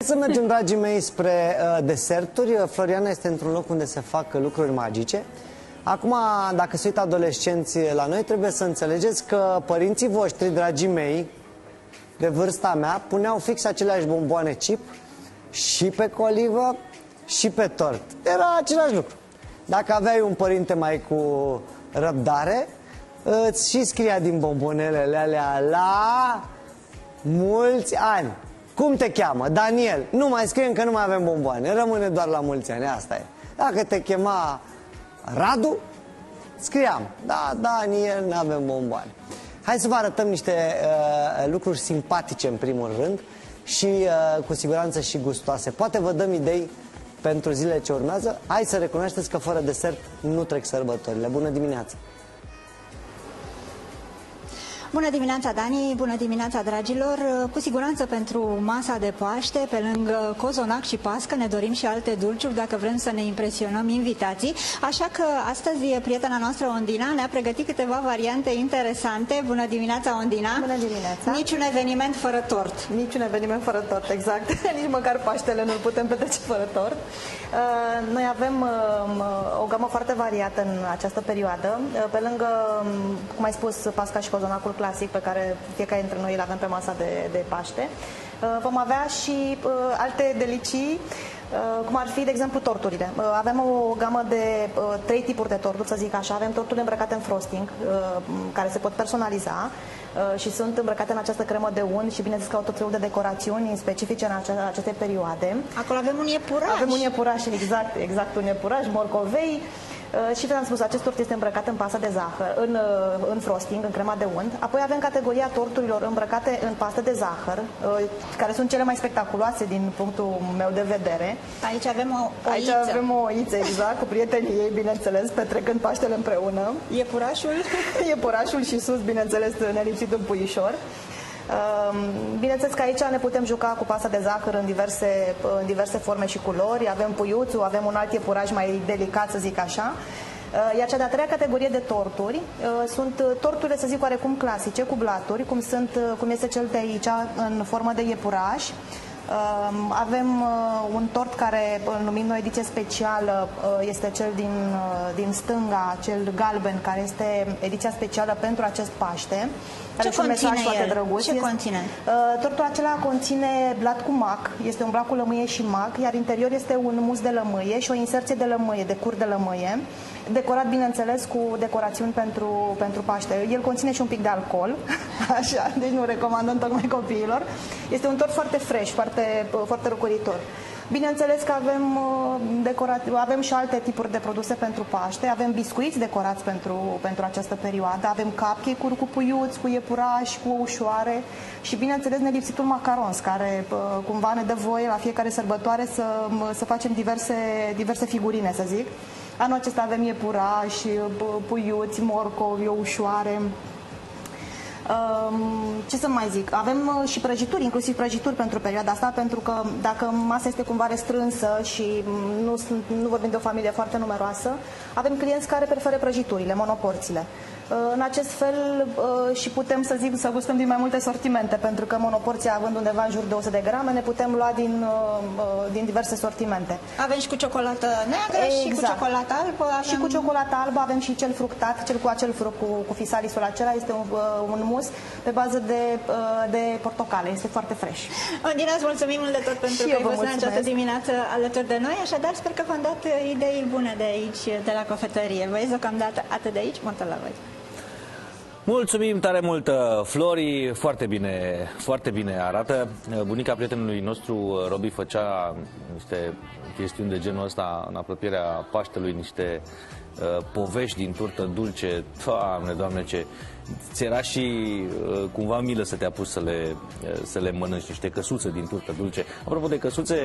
Haideți să mergem, dragii mei, spre deserturi. Floriana este într-un loc unde se fac lucruri magice. Acum, dacă se uită adolescenții la noi, trebuie să înțelegeți că părinții voștri, dragii mei, de vârsta mea, puneau fix aceleași bomboane chip și pe colivă și pe tort. Era același lucru. Dacă aveai un părinte mai cu răbdare, îți și scria din bombonelele alea la mulți ani. Cum te cheamă? Daniel. Nu mai scriem că nu mai avem bomboane. Rămâne doar la mulți ani. Asta e. Dacă te chema Radu, scriam. Da, Daniel, nu avem bomboane. Hai să vă arătăm niște lucruri simpatice în primul rând și cu siguranță și gustoase. Poate vă dăm idei pentru zilele ce urmează. Hai să recunoașteți că fără desert nu trec sărbătorile. Bună dimineața! Bună dimineața, Dani! Bună dimineața, dragilor! Cu siguranță pentru masa de Paște, pe lângă cozonac și pască, ne dorim și alte dulciuri dacă vrem să ne impresionăm invitații. Așa că astăzi prietena noastră Ondina ne-a pregătit câteva variante interesante. Bună dimineața, Ondina! Bună dimineața! Niciun eveniment fără tort. Niciun eveniment fără tort, exact. Nici măcar Paștele nu-l putem petrece fără tort. Noi avem o gamă foarte variată în această perioadă. Pe lângă, cum ai spus, pasca și cozonacul clasic pe care fiecare dintre noi îl avem pe masa de Paște, vom avea și alte delicii, cum ar fi, de exemplu, torturile. Avem o gamă de 3 tipuri de torturi, să zic așa. Avem torturile îmbrăcate în frosting, care se pot personaliza și sunt îmbrăcate în această cremă de unt și, bineînțeles, că au tot felul de decorațiuni specifice în aceste perioade. Acolo avem un iepuraș. Avem un iepuraș, exact un iepuraș, morcovei. Și v-am spus, acest tort este îmbrăcat în pastă de zahăr, în frosting, în crema de unt. Apoi avem categoria torturilor îmbrăcate în pastă de zahăr, care sunt cele mai spectaculoase din punctul meu de vedere. Aici avem o Aici oiță. avem o oiță, exact, cu prietenii ei, bineînțeles, petrecând Paștele împreună. Iepurașul. Iepurașul și sus, bineînțeles, nelipsitul puișor. Bineînțeles că aici ne putem juca cu pasta de zahăr în diverse forme și culori. Avem puiuțul, avem un alt iepuraș mai delicat, să zic așa. Iar cea de-a treia categorie de torturi sunt torturile, să zic, oarecum clasice, cu blaturi, cum este cel de aici, în formă de iepuraș. Avem un tort care îl numim noi ediție specială, este cel din stânga, cel galben, care este ediția specială pentru acest Paște. Ce conține el? Ce conține? Tortul acela conține blat cu mac, este un blat cu lămâie și mac, iar interior este un mus de lămâie și o inserție de lămâie, de cur de lămâie, decorat, bineînțeles, cu decorațiuni pentru Paște. El conține și un pic de alcool, așa, deci nu recomandăm tocmai copiilor. Este un tort foarte fresh, foarte răcoritor. Bineînțeles că avem și alte tipuri de produse pentru Paște, avem biscuiți decorați pentru această perioadă, avem cupcake-uri cu puiuți, cu iepuraș, cu ușoare și, bineînțeles, nelipsitul macarons, care cumva ne dă voie la fiecare sărbătoare să facem diverse figurine, să zic. Anul acesta avem iepuraș, puiuți, morcovi, ușoare. Ce să mai zic? Avem și prăjituri, inclusiv prăjituri pentru perioada asta, pentru că dacă masa este cumva restrânsă și nu vorbim de o familie foarte numeroasă, avem clienți care preferă prăjiturile, monoporțiile. În acest fel și putem să gustăm din mai multe sortimente, pentru că monoporția, având undeva în jur de 100 de grame, ne putem lua din diverse sortimente. Avem și cu ciocolată neagră, exact. Și cu ciocolată albă. Și cu ciocolată albă avem și cel fructat, cel cu acel fruct, cu fisalisul acela, este un mus pe bază de portocale, este foarte fresh. Ondina, îți mulțumim mult de tot pentru că ai fost în această dimineață alături de noi, așadar sper că v-am dat idei bune de aici, de la cofetărie. Vă deocamdată atât de aici, multă la voi. Mulțumim tare mult, Flori, foarte bine arată. Bunica prietenului nostru, Robi, făcea niște chestiuni de genul ăsta în apropierea Paștelui, niște povești din turtă dulce. Doamne, ce... Ți era și cumva milă să te apuci să le mănânci, niște căsuțe din turtă dulce. Apropo de căsuțe...